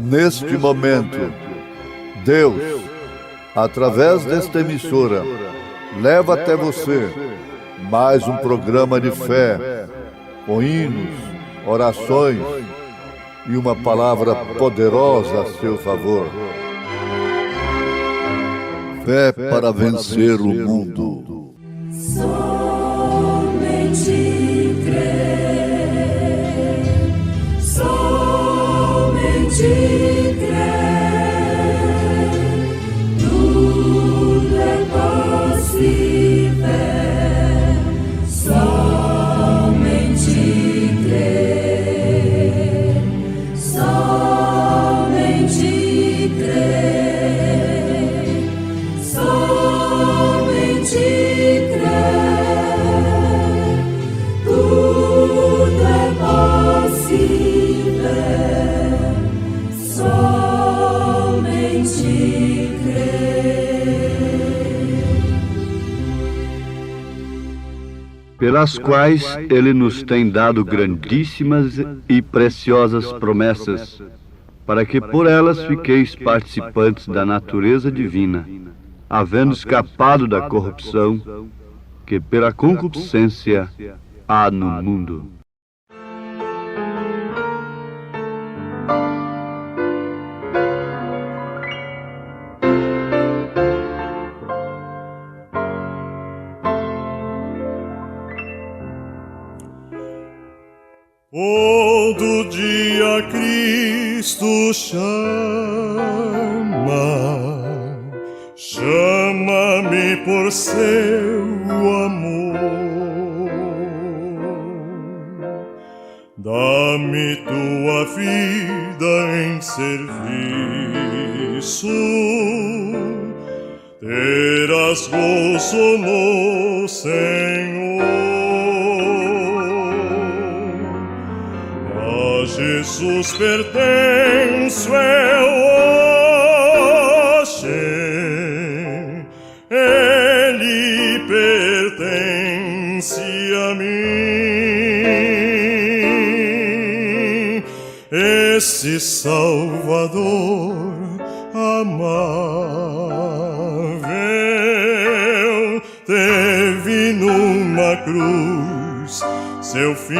Neste momento, Deus, através desta emissora, leva até você mais um programa de fé, com hinos, orações e uma palavra poderosa a seu favor. Fé para vencer o mundo. Somente crer, somente crer, tudo é possível, somente crer, somente crer, somente crer, tudo é possível, somente crer. Pelas quais Ele nos tem dado grandíssimas e preciosas promessas, para que por elas fiqueis participantes da natureza divina, havendo escapado da corrupção que pela concupiscência há no mundo. Todo dia Cristo chama-me por seu amor. Dá-me tua vida em serviço, terás gozo no Senhor. Jesus pertenço eu hoje, Ele pertence a mim. Esse Salvador amável teve numa cruz seu fim.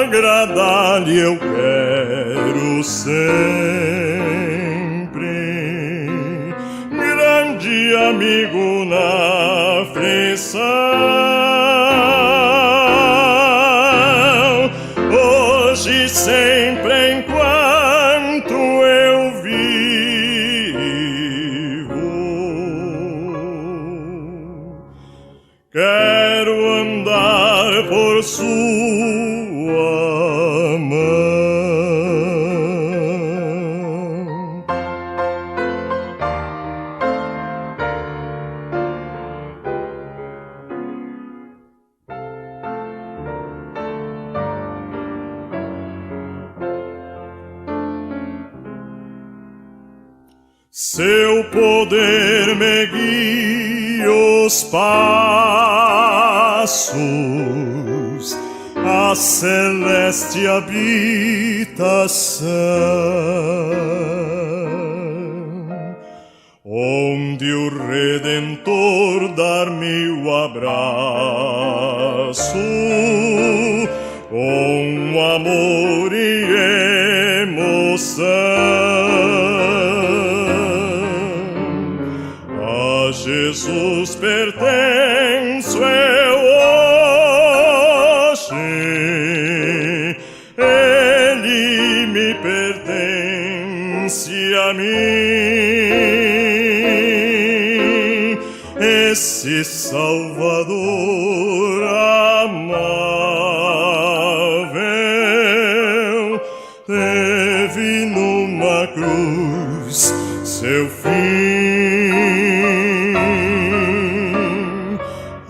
Agradar-lhe eu quero sempre, grande amigo na aflição. Hoje e sempre enquanto eu vivo, quero andar por sua mão. Seu poder me guia os passos a celeste habitação, onde o Redentor dar-me o abraço com amor e emoção. A Jesus pertenço eu hoje, Ele me pertence a mim. Esse Salvador amável teve numa cruz seu fim.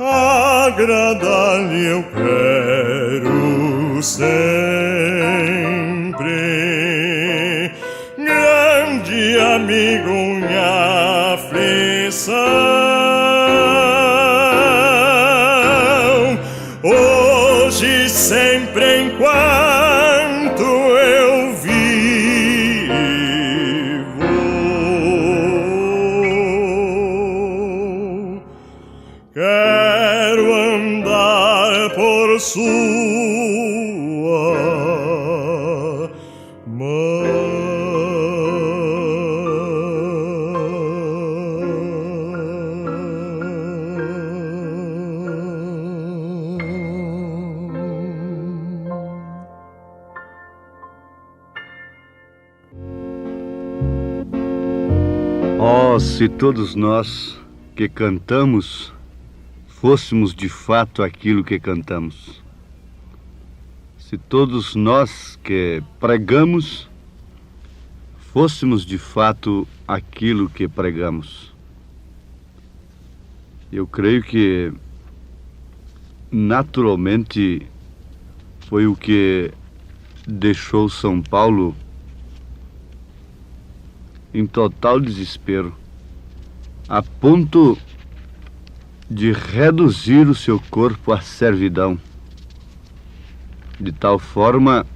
Agradar-lhe eu quero sempre, grande amigo em aflição. Hoje e sempre enquanto eu vivo, quero andar por sua Oh, se todos nós que cantamos fôssemos de fato aquilo que cantamos. Se todos nós que pregamos fôssemos de fato aquilo que pregamos. Eu creio que naturalmente foi o que deixou São Paulo em total desespero, a ponto de reduzir o seu corpo à servidão, de tal forma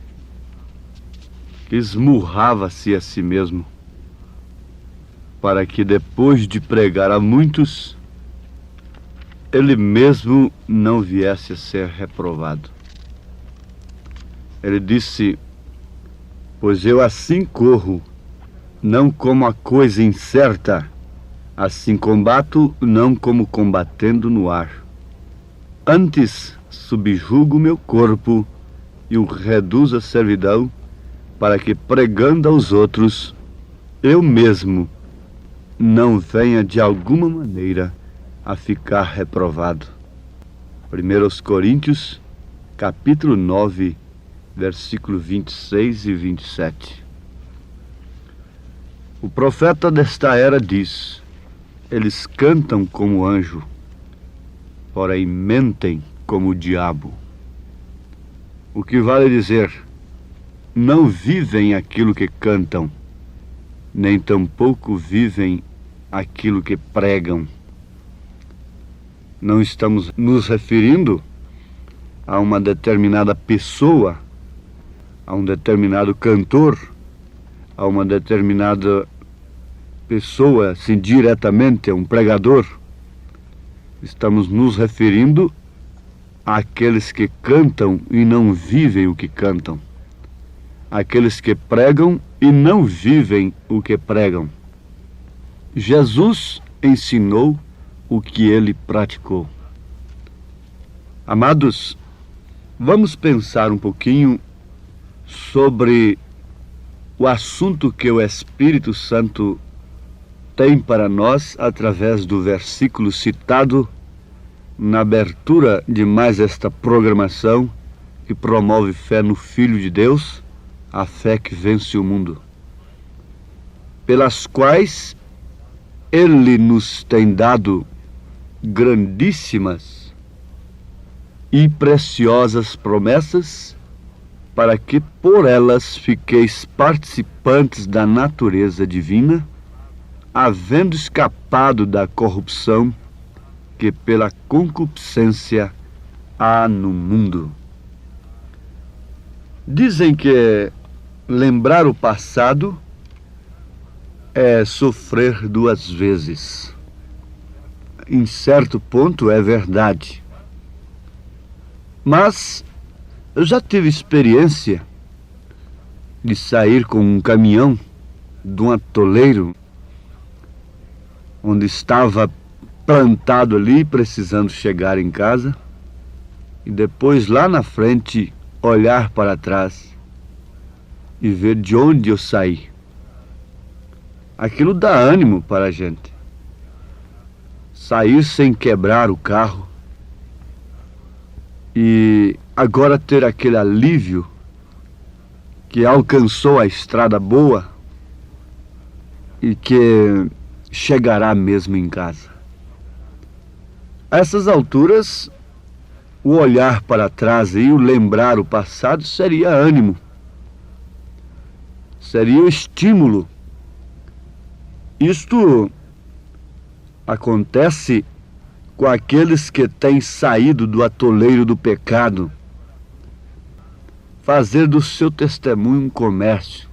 que esmurrava-se a si mesmo, para que depois de pregar a muitos, ele mesmo não viesse a ser reprovado. Ele disse: pois eu assim corro, não como a coisa incerta, assim combato, não como combatendo no ar. Antes subjugo meu corpo e o reduzo à servidão, para que, pregando aos outros, eu mesmo não venha de alguma maneira a ficar reprovado. 1 Coríntios, capítulo 9, versículo 26 e 27. O profeta desta era diz: eles cantam como anjo, porém mentem como o diabo. O que vale dizer, não vivem aquilo que cantam, nem tampouco vivem aquilo que pregam. Não estamos nos referindo a uma determinada pessoa, a um determinado cantor, a uma determinada pessoa, assim, diretamente, a um pregador. Estamos nos referindo àqueles que cantam e não vivem o que cantam, àqueles que pregam e não vivem o que pregam. Jesus ensinou o que ele praticou. Amados, vamos pensar um pouquinho sobre o assunto que o Espírito Santo tem para nós através do versículo citado na abertura de mais esta programação que promove fé no Filho de Deus, a fé que vence o mundo, pelas quais Ele nos tem dado grandíssimas e preciosas promessas, para que por elas fiqueis participantes da natureza divina, havendo escapado da corrupção que pela concupiscência há no mundo. Dizem que lembrar o passado é sofrer duas vezes. Em certo ponto é verdade. Mas eu já tive experiência de sair com um caminhão de um atoleiro onde estava plantado ali, precisando chegar em casa, e depois lá na frente olhar para trás e ver de onde eu saí. Aquilo dá ânimo para a gente. Sair sem quebrar o carro e agora ter aquele alívio que alcançou a estrada boa e que chegará mesmo em casa. A essas alturas, o olhar para trás e o lembrar o passado seria ânimo, seria o estímulo. Isto acontece com aqueles que têm saído do atoleiro do pecado, fazer do seu testemunho um comércio.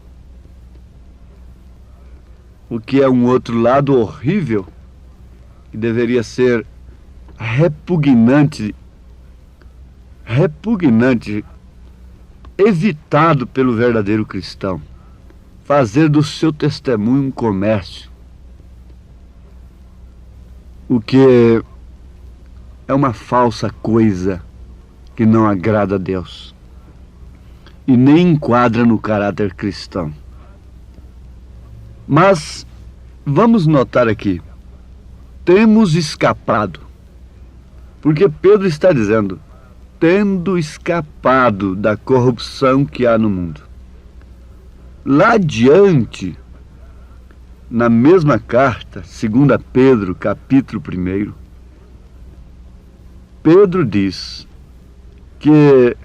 O que é um outro lado horrível, que deveria ser repugnante, evitado pelo verdadeiro cristão. Fazer do seu testemunho um comércio. O que é uma falsa coisa que não agrada a Deus e nem enquadra no caráter cristão. Mas vamos notar aqui, temos escapado, porque Pedro está dizendo, tendo escapado da corrupção que há no mundo. Lá adiante, na mesma carta, 2 Pedro, capítulo 1, Pedro diz que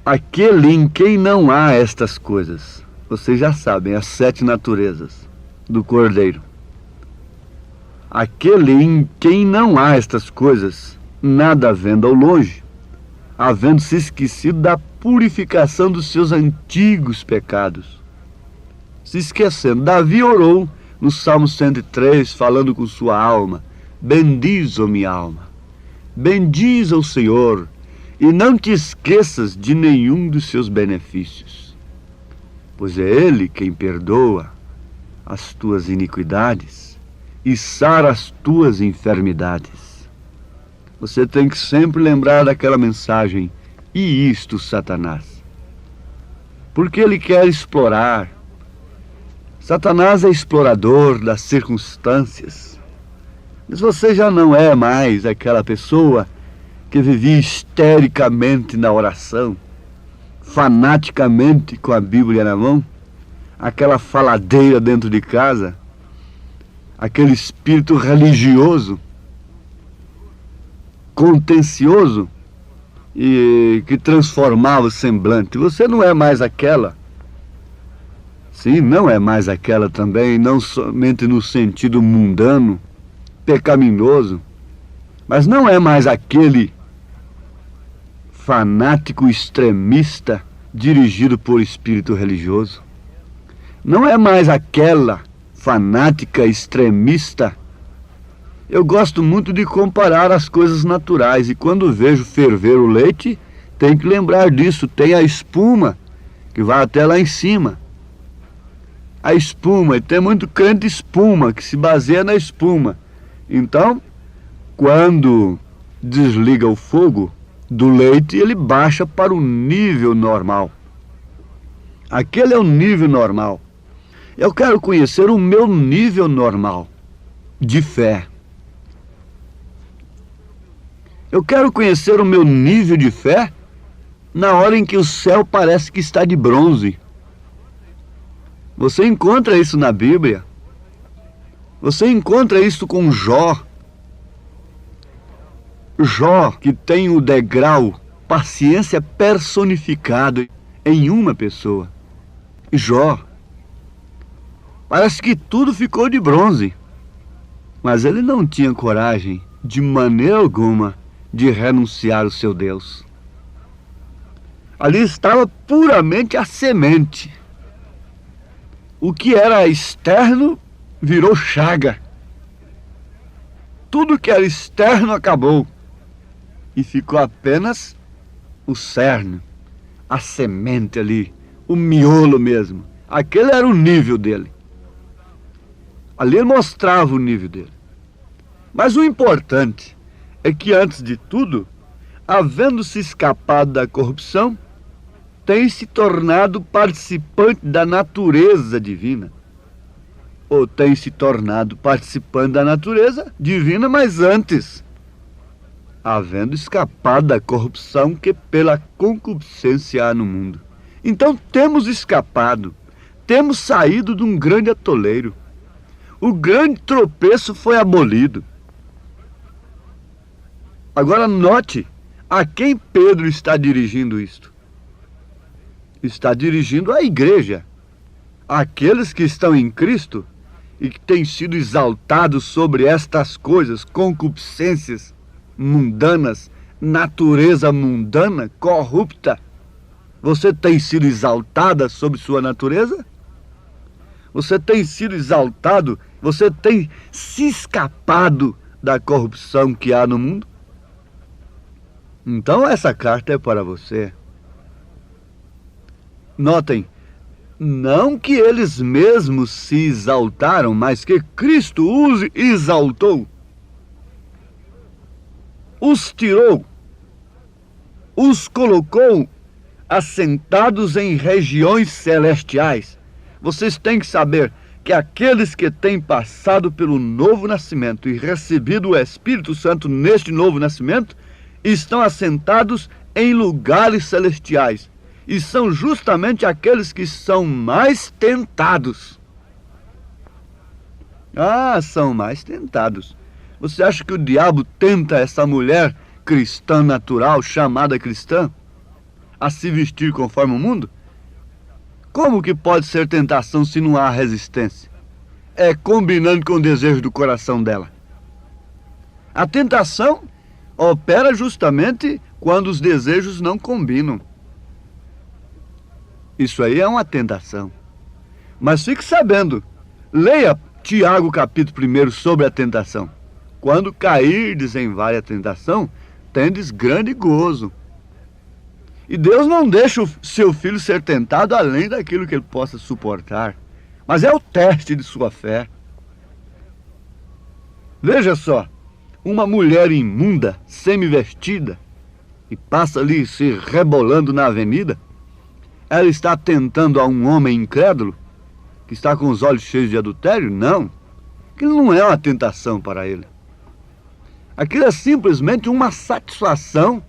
aquele em quem não há estas coisas, vocês já sabem, as 7 naturezas do Cordeiro. Aquele em quem não há estas coisas, nada havendo ao longe, havendo se esquecido da purificação dos seus antigos pecados. Se esquecendo, Davi orou no Salmo 103, falando com sua alma, bendiz, ó minha alma, bendiz ao Senhor, e não te esqueças de nenhum dos seus benefícios, pois é Ele quem perdoa as tuas iniquidades e sara as tuas enfermidades. Você tem que sempre lembrar daquela mensagem, e isto, Satanás, porque ele quer explorar. Satanás é explorador das circunstâncias, mas você já não é mais aquela pessoa que vivia histericamente na oração, fanaticamente com a Bíblia na mão, aquela faladeira dentro de casa, aquele espírito religioso, contencioso e que transformava o semblante. Você não é mais aquela. Sim, não é mais aquela também, não somente no sentido mundano, pecaminoso, mas não é mais aquele fanático extremista dirigido por espírito religioso. Não é mais aquela fanática extremista. Eu gosto muito de comparar as coisas naturais, e quando vejo ferver o leite, tem que lembrar disso. Tem a espuma que vai até lá em cima. A espuma, e tem muito crente espuma que se baseia na espuma. Então, quando desliga o fogo do leite, ele baixa para o nível normal. Aquele é o nível normal. Eu quero conhecer o meu nível normal de fé. Eu quero conhecer o meu nível de fé na hora em que o céu parece que está de bronze. Você encontra isso na Bíblia. Você encontra isso com Jó. Jó, que tem o degrau paciência personificado em uma pessoa. Jó. Parece que tudo ficou de bronze. Mas ele não tinha coragem, de maneira alguma, de renunciar ao seu Deus. Ali estava puramente a semente. O que era externo virou chaga. Tudo que era externo acabou. E ficou apenas o cerne, a semente ali, o miolo mesmo. Aquele era o nível dele. Ali ele mostrava o nível dele. Mas o importante é que, antes de tudo, havendo se escapado da corrupção, tem se tornado participante da natureza divina. Ou tem se tornado participante da natureza divina, mas antes, havendo escapado da corrupção que pela concupiscência há no mundo. Então temos escapado, temos saído de um grande atoleiro. O grande tropeço foi abolido. Agora note a quem Pedro está dirigindo isto. Está dirigindo à igreja, àqueles que estão em Cristo e que têm sido exaltados sobre estas coisas, concupiscências mundanas, natureza mundana, corrupta, Você tem sido exaltada sobre sua natureza? Você tem sido exaltado? Você tem se escapado da corrupção que há no mundo? Então essa carta é para você. Notem, não que eles mesmos se exaltaram, mas que Cristo os exaltou, os tirou, os colocou assentados em regiões celestiais. Vocês têm que saber que aqueles que têm passado pelo novo nascimento e recebido o Espírito Santo neste novo nascimento estão assentados em lugares celestiais. E são justamente aqueles que são mais tentados. São mais tentados. Você acha que o diabo tenta essa mulher cristã natural, chamada cristã, a se vestir conforme o mundo? Como que pode ser tentação se não há resistência? É combinando com o desejo do coração dela. A tentação opera justamente quando os desejos não combinam. Isso aí é uma tentação. Mas fique sabendo, leia Tiago capítulo 1 sobre a tentação. Quando cairdes em vária tentação, tendes grande gozo. E Deus não deixa o seu filho ser tentado além daquilo que ele possa suportar. Mas é o teste de sua fé. Veja só, uma mulher imunda, semi-vestida, e passa ali se rebolando na avenida, ela está tentando a um homem incrédulo, que está com os olhos cheios de adultério? Não. Aquilo não é uma tentação para ele. Aquilo é simplesmente uma satisfação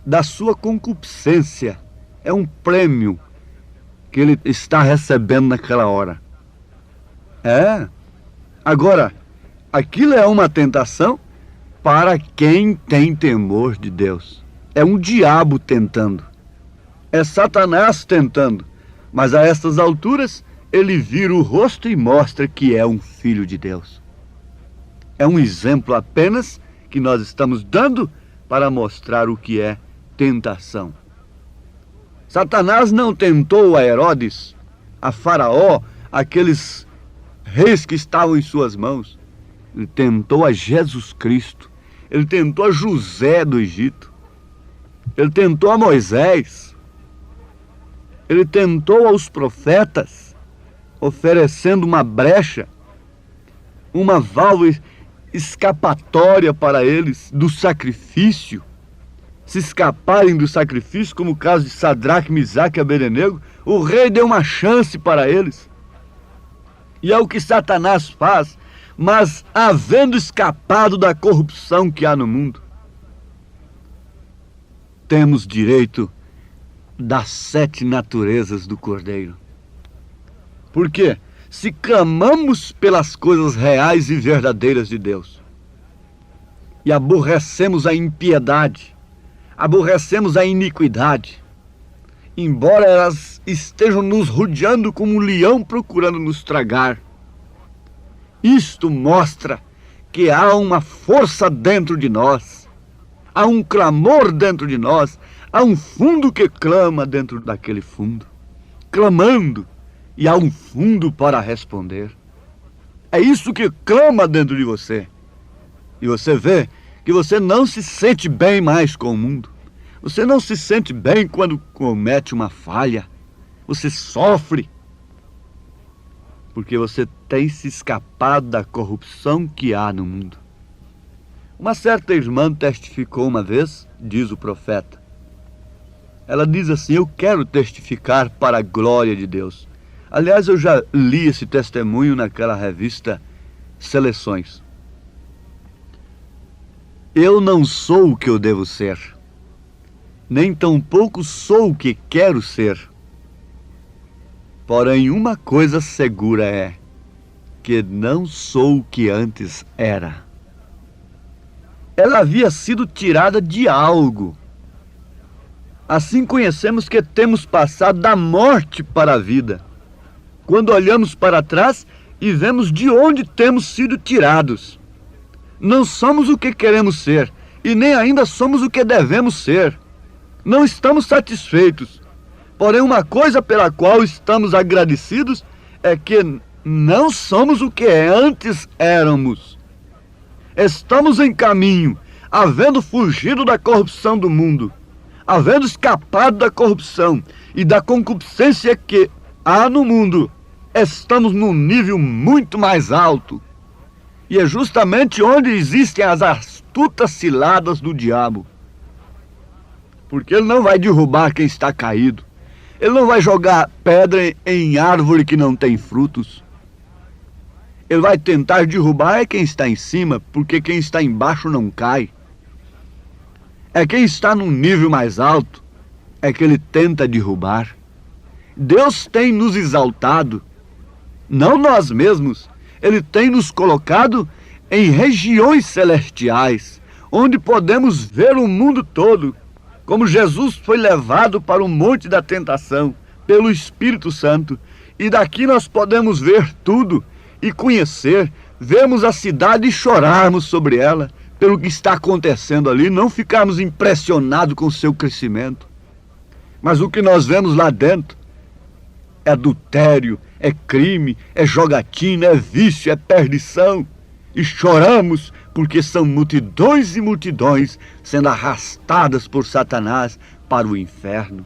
da sua concupiscência. É um prêmio que ele está recebendo naquela hora. Agora, aquilo é uma tentação para quem tem temor de Deus. É um diabo tentando. É Satanás tentando. Mas a estas alturas, ele vira o rosto e mostra que é um filho de Deus. É um exemplo apenas que nós estamos dando para mostrar o que é tentação. Satanás não tentou a Herodes, a Faraó, aqueles reis que estavam em suas mãos. Ele tentou a Jesus Cristo. Ele tentou a José do Egito. Ele tentou a Moisés. Ele tentou aos profetas, oferecendo uma brecha, uma válvula escapatória para eles do sacrifício. Se escaparem do sacrifício, como o caso de Sadraque, Misaque e Abednego, o rei deu uma chance para eles. E é o que Satanás faz, mas havendo escapado da corrupção que há no mundo, temos direito das 7 naturezas do Cordeiro. Porque se clamamos pelas coisas reais e verdadeiras de Deus e aborrecemos a impiedade, aborrecemos a iniquidade, embora elas estejam nos rodeando como um leão procurando nos tragar, isto mostra que há uma força dentro de nós, há um clamor dentro de nós, há um fundo que clama dentro daquele fundo, clamando, e há um fundo para responder. É isso que clama dentro de você. E você vê que você não se sente bem mais com o mundo. Você não se sente bem quando comete uma falha. Você sofre, porque você tem se escapado da corrupção que há no mundo. Uma certa irmã testificou uma vez, diz o profeta. Ela diz assim: eu quero testificar para a glória de Deus. Aliás, eu já li esse testemunho naquela revista Seleções. Eu não sou o que eu devo ser, nem tampouco sou o que quero ser. Porém, uma coisa segura é que não sou o que antes era. Ela havia sido tirada de algo. Assim conhecemos que temos passado da morte para a vida, quando olhamos para trás e vemos de onde temos sido tirados. Não somos o que queremos ser, e nem ainda somos o que devemos ser. Não estamos satisfeitos, Porém, uma coisa pela qual estamos agradecidos é que não somos o que antes éramos. Estamos em caminho, havendo fugido da corrupção do mundo, havendo escapado da corrupção e da concupiscência que há no mundo. Estamos num nível muito mais alto. E é justamente onde existem as astutas ciladas do diabo. Porque ele não vai derrubar quem está caído. Ele não vai jogar pedra em árvore que não tem frutos. Ele vai tentar derrubar quem está em cima, porque quem está embaixo não cai. É quem está num nível mais alto, é que ele tenta derrubar. Deus tem nos exaltado, não nós mesmos. Ele tem nos colocado em regiões celestiais, onde podemos ver o mundo todo, como Jesus foi levado para o monte da tentação, pelo Espírito Santo, e daqui nós podemos ver tudo e conhecer, vermos a cidade e chorarmos sobre ela, pelo que está acontecendo ali, não ficarmos impressionados com o seu crescimento. Mas o que nós vemos lá dentro é adultério, é crime, é jogatina, é vício, é perdição. E choramos porque são multidões e multidões sendo arrastadas por Satanás para o inferno.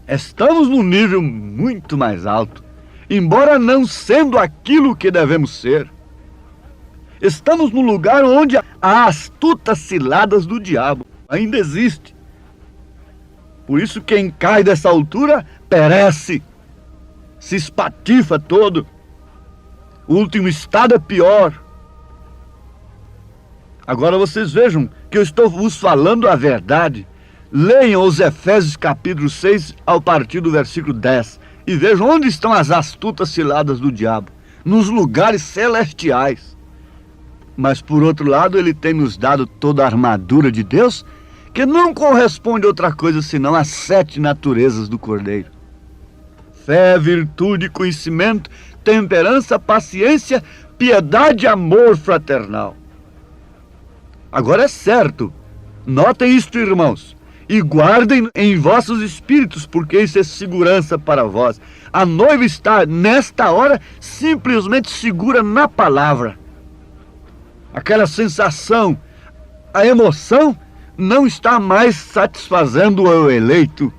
Estamos num nível muito mais alto, embora não sendo aquilo que devemos ser. Estamos num lugar onde há astutas ciladas do diabo. Ainda existe. Por isso quem cai dessa altura perece, se espatifa todo. O último estado é pior. Agora vocês vejam que eu estou vos falando a verdade. Leiam os Efésios capítulo 6 ao partir do versículo 10 e vejam onde estão as astutas ciladas do diabo. Nos lugares celestiais. Mas por outro lado ele tem nos dado toda a armadura de Deus, que não corresponde a outra coisa senão às 7 naturezas do Cordeiro. Fé, virtude, conhecimento, temperança, paciência, piedade e amor fraternal. Agora é certo, notem isto, irmãos, e guardem em vossos espíritos, porque isso é segurança para vós. A noiva está, nesta hora, simplesmente segura na palavra. Aquela sensação, a emoção, não está mais satisfazendo o eleito,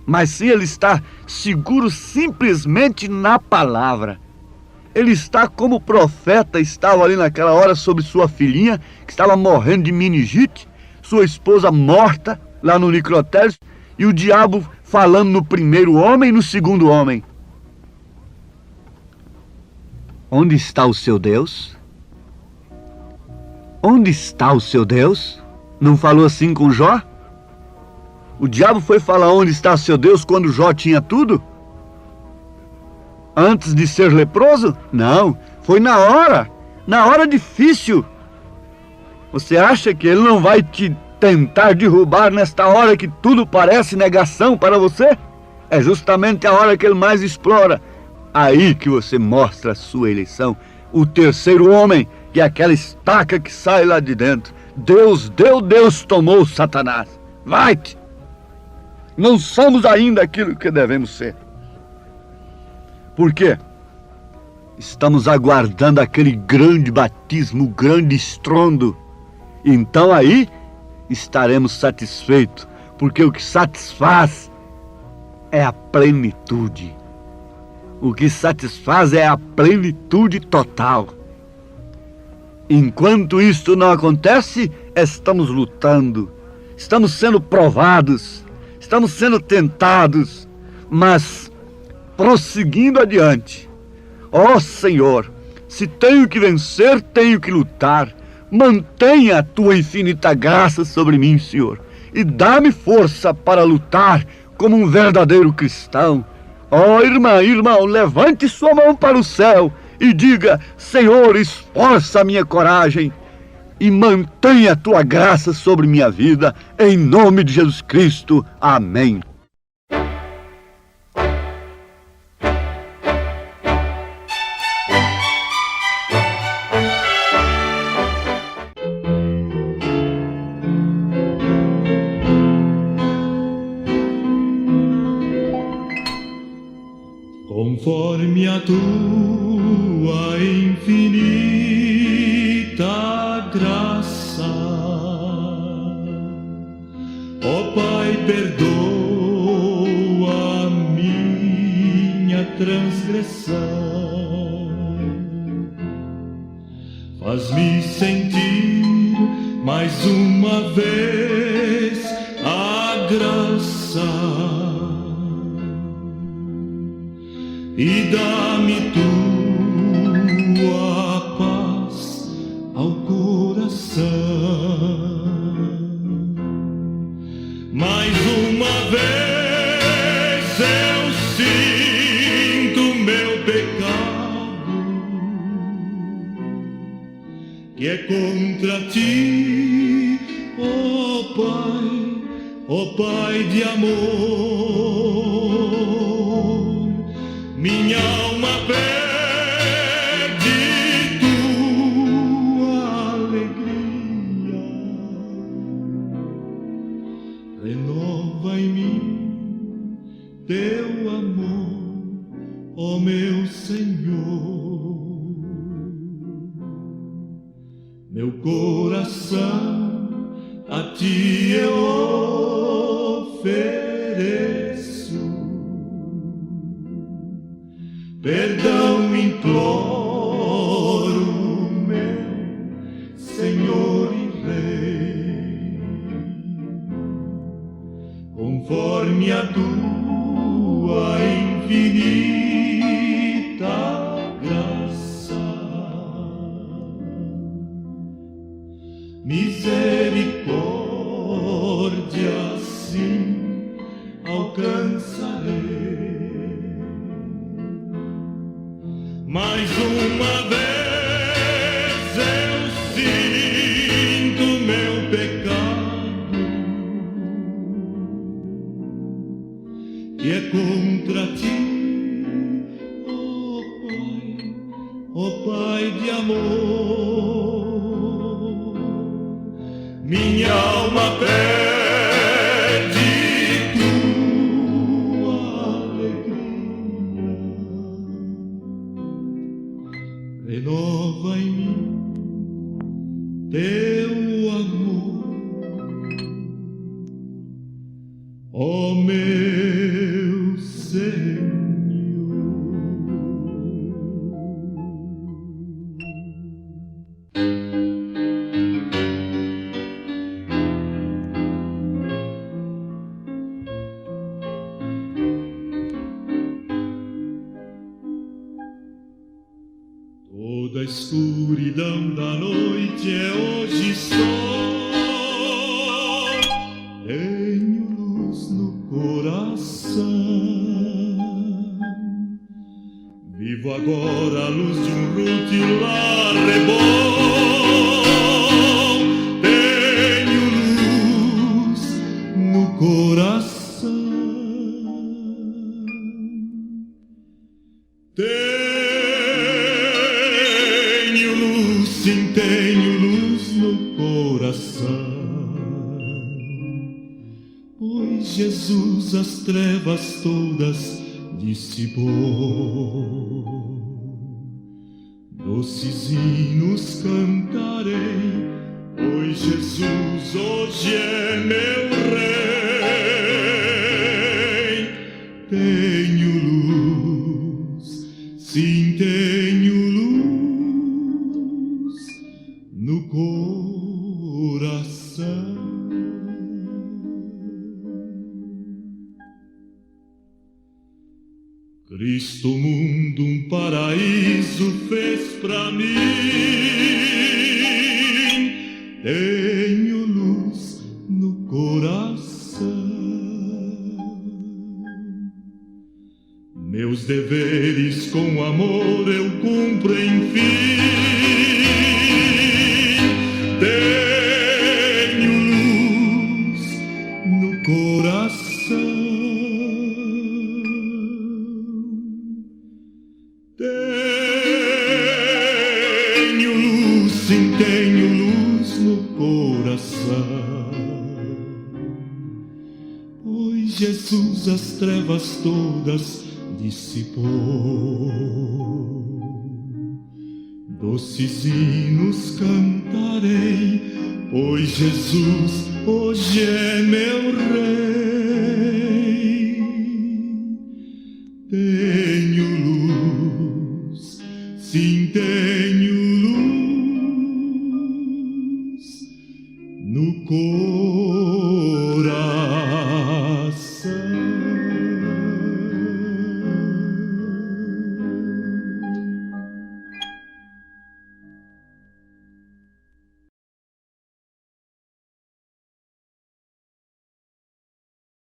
mas sim ele está seguro simplesmente na palavra. Ele está como o profeta estava ali naquela hora sobre sua filhinha, que estava morrendo de meningite, sua esposa morta lá no necrotério, e o diabo falando no primeiro homem e no segundo homem. Onde está o seu Deus? Onde está o seu Deus? Não falou assim com Jó? O diabo foi falar onde está o seu Deus quando Jó tinha tudo? Antes de ser leproso? Não, foi na hora difícil. Você acha que ele não vai te tentar derrubar nesta hora que tudo parece negação para você? É justamente a hora que ele mais explora. Aí que você mostra a sua eleição. O terceiro homem, que é aquela estaca que sai lá de dentro. Deus deu, Deus tomou, Satanás. Vai-te! Não somos ainda aquilo que devemos ser. Por quê? Estamos aguardando aquele grande batismo, grande estrondo. Então aí estaremos satisfeitos, porque o que satisfaz é a plenitude. O que satisfaz é a plenitude total. Enquanto isto não acontece, estamos lutando, estamos sendo provados, estamos sendo tentados, mas prosseguindo adiante. Ó Senhor, se tenho que vencer, tenho que lutar. Mantenha a tua infinita graça sobre mim, Senhor, e dá-me força para lutar como um verdadeiro cristão. Ó irmã, irmão, levante sua mão para o céu e diga: Senhor, esforça a minha coragem e mantenha a tua graça sobre minha vida, em nome de Jesus Cristo. Amém. conforme a tua infinita graça. Ó Pai, perdoa a minha transgressão, faz-me sentir mais uma vez a graça e dá-me tua paz ao coração. Mais uma vez eu sinto meu pecado, que é contra ti, ó Pai de amor. Minha alma pede tua alegria, renova em mim teu amor, ó meu Senhor. Meu coração a ti eu ofereço, perdão imploro, meu Senhor e Rei, conforme a tua infinita graça. Misericórdia sim alcançarei. Mais uma vez eu sinto meu pecado, que é contra ti, ó Pai de amor. Minha alma pede tua alegria, renova em mim teu amor, ó meu Senhor. Toda a escuridão da noite é hoje só. Tenho luz no coração. Vivo agora a luz de um rutilar rebol. Tenho luz no coração. Sim, tenho luz no coração, pois Jesus as trevas todas dissipou. Doces hinos cantarei, pois Jesus hoje é meu Rei. Tenho luz, sim, tenho luz no coração. Cristo mundo um paraíso fez pra mim. Tenho luz no coração. Meus deveres com amor eu cumpro enfim. Tenho luz no coração. Tenho luz, sim, tenho luz no coração, pois Jesus as trevas todas dissipou. Doces hinos cantarei, pois Jesus hoje é meu Rei.